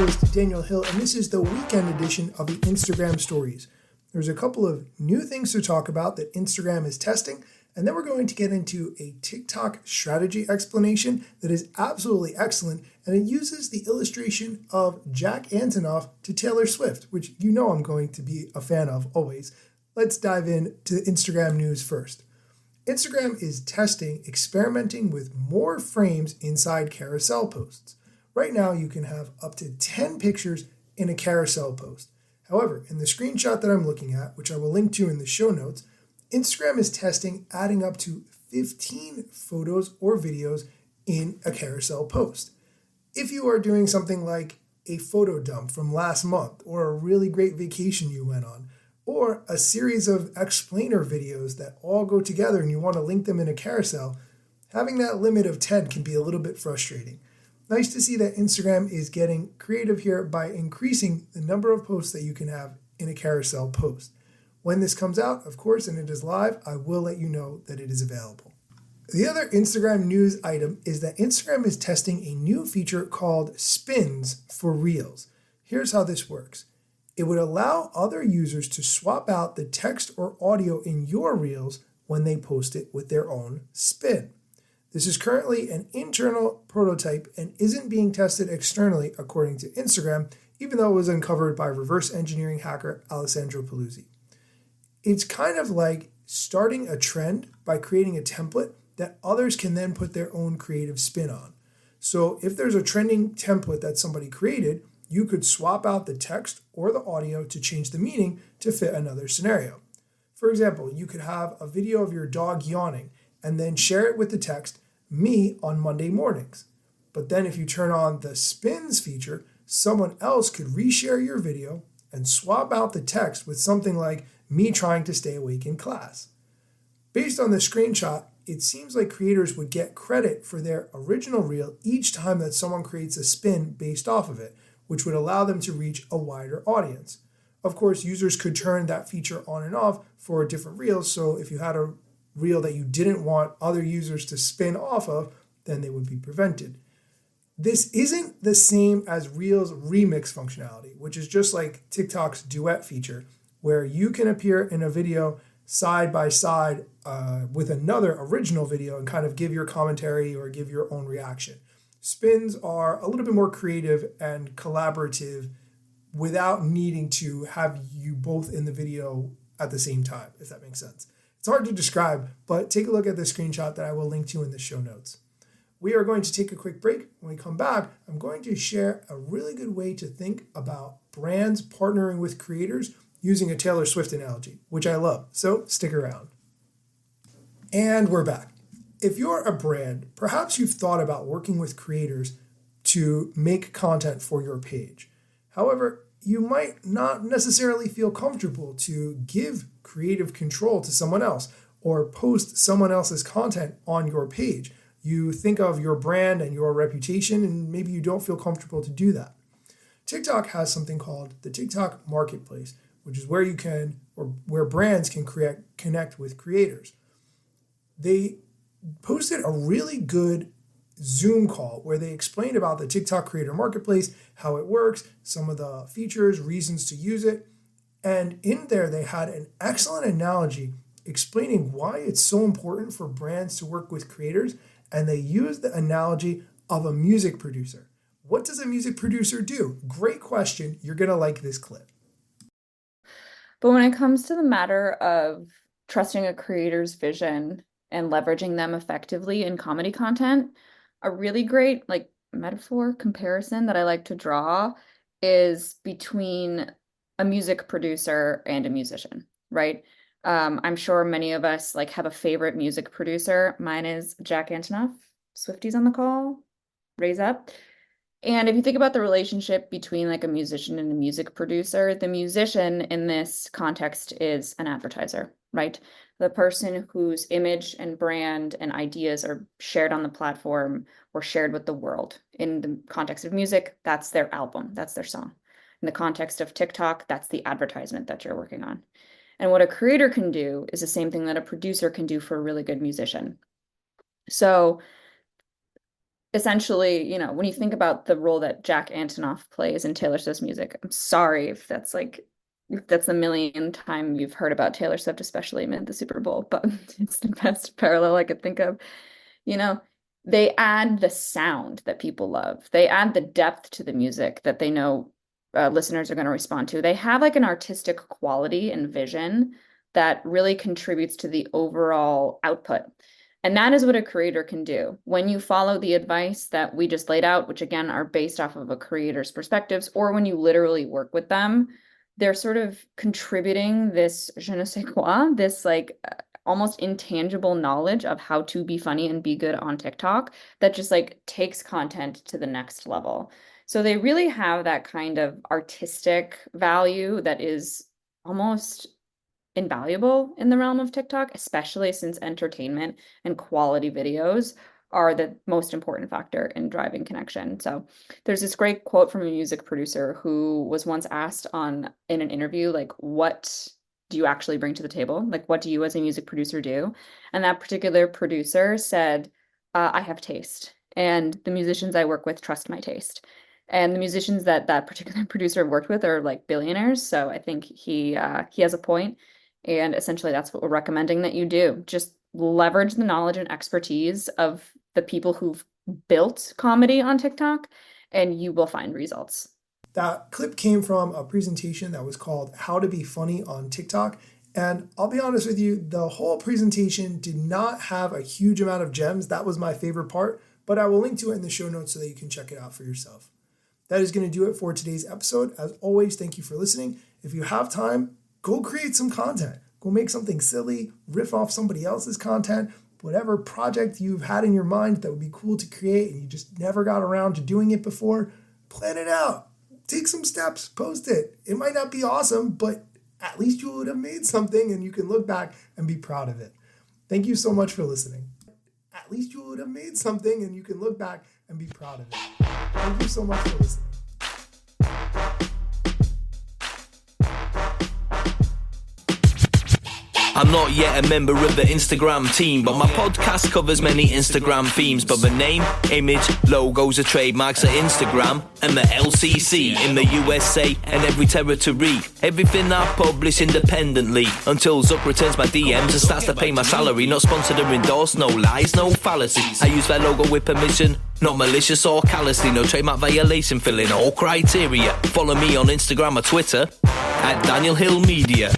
host, Daniel Hill, and this is the weekend edition of the Instagram Stories. There's a couple of new things to talk about that Instagram is testing, and then we're going to get into a TikTok strategy explanation that is absolutely excellent, and it uses the illustration of Jack Antonoff to Taylor Swift, which you know I'm going to be a fan of always. Let's dive into Instagram news first. Instagram is experimenting with more frames inside carousel posts. Right now, you can have up to 10 pictures in a carousel post. However, in the screenshot that I'm looking at, which I will link to in the show notes, Instagram is testing adding up to 15 photos or videos in a carousel post. If you are doing something like a photo dump from last month, or a really great vacation you went on, or a series of explainer videos that all go together and you want to link them in a carousel, having that limit of 10 can be a little bit frustrating. Nice to see that Instagram is getting creative here by increasing the number of posts that you can have in a carousel post. When this comes out, of course, and it is live, I will let you know that it is available. The other Instagram news item is that Instagram is testing a new feature called Spins for Reels. Here's how this works. It would allow other users to swap out the text or audio in your Reels when they post it with their own spin. This is currently an internal prototype and isn't being tested externally, according to Instagram, even though it was uncovered by reverse engineering hacker Alessandro Paluzzi. It's kind of like starting a trend by creating a template that others can then put their own creative spin on. So if there's a trending template that somebody created, you could swap out the text or the audio to change the meaning to fit another scenario. For example, you could have a video of your dog yawning and then share it with the text, "Me on Monday mornings." But then if you turn on the spins feature, someone else could reshare your video and swap out the text with something like "Me trying to stay awake in class." Based on the screenshot, it seems like creators would get credit for their original reel each time that someone creates a spin based off of it, which would allow them to reach a wider audience. Of course, users could turn that feature on and off for different reels, so if you had a reel that you didn't want other users to spin off of, then they would be prevented. This isn't the same as Reels remix functionality, which is just like TikTok's duet feature, where you can appear in a video side by side with another original video and kind of give your commentary or give your own reaction. Spins are a little bit more creative and collaborative without needing to have you both in the video at the same time, if that makes sense. It's hard to describe, but take a look at the screenshot that I will link to in the show notes. We are going to take a quick break. When we come back, I'm going to share a really good way to think about brands partnering with creators using a Taylor Swift analogy, which I love. So stick around. And we're back. If you're a brand, perhaps you've thought about working with creators to make content for your page. However, you might not necessarily feel comfortable to give creative control to someone else or post someone else's content on your page. You think of your brand and your reputation, and maybe you don't feel comfortable to do that. TikTok has something called the TikTok Marketplace, which is where you can, or where brands can connect with creators. They posted a really good Zoom call where they explained about the TikTok Creator Marketplace, how it works, some of the features, reasons to use it. And in there, they had an excellent analogy explaining why it's so important for brands to work with creators. And they used the analogy of a music producer. What does a music producer do? Great question. You're going to like this clip. But when it comes to the matter of trusting a creator's vision and leveraging them effectively in comedy content, a really great metaphor comparison that I like to draw is between a music producer and a musician, right? I'm sure many of us have a favorite music producer. Mine is Jack Antonoff. Swifties on the call, raise up. And if you think about the relationship between a musician and a music producer, the musician in this context is an advertiser, right? The person whose image and brand and ideas are shared on the platform or shared with the world. In the context of music, that's their album, that's their song. In the context of TikTok, that's the advertisement that you're working on. And what a creator can do is the same thing that a producer can do for a really good musician. So essentially, you know, when you think about the role that Jack Antonoff plays in Taylor Swift's music, I'm sorry if that's the millionth time you've heard about Taylor Swift, especially amid the Super Bowl, but it's the best parallel I could think of. You know, they add the sound that people love. They add the depth to the music that they know listeners are going to respond to. They have like an artistic quality and vision that really contributes to the overall output. And that is what a creator can do. When you follow the advice that we just laid out, which again are based off of a creator's perspectives, or when you literally work with them, they're sort of contributing this je ne sais quoi, this like almost intangible knowledge of how to be funny and be good on TikTok that just like takes content to the next level. So they really have that kind of artistic value that is almost invaluable in the realm of TikTok, especially since entertainment and quality videos are the most important factor in driving connection. So there's this great quote from a music producer who was once asked in an interview, like, what do you actually bring to the table? Like, what do you as a music producer do? And that particular producer said, I have taste, and the musicians I work with trust my taste. And the musicians that particular producer worked with are like billionaires. So I think he has a point. And essentially that's what we're recommending that you do. Just leverage the knowledge and expertise of the people who've built comedy on TikTok, and you will find results. That clip came from a presentation that was called How to Be Funny on TikTok. And I'll be honest with you, the whole presentation did not have a huge amount of gems. That was my favorite part, but I will link to it in the show notes so that you can check it out for yourself. That is going to do it for today's episode. As always, thank you for listening. If you have time, go create some content. Go make something silly, riff off somebody else's content, whatever project you've had in your mind that would be cool to create and you just never got around to doing it before, plan it out. Take some steps, post it. It might not be awesome, but at least you would have made something and you can look back and be proud of it. Thank you so much for listening. At least you would have made something and you can look back and be proud of it. Thank you so much for listening. I'm not yet a member of the Instagram team, but my podcast covers many Instagram themes. But the name, image, logos are trademarks of Instagram and the LCC in the USA and every territory. Everything I publish independently until Zuck returns my DMs and starts to pay my salary. Not sponsored or endorsed, no lies, no fallacies. I use their logo with permission, not malicious or callously. No trademark violation, filling all criteria. Follow me on Instagram or Twitter at Daniel Hill Media.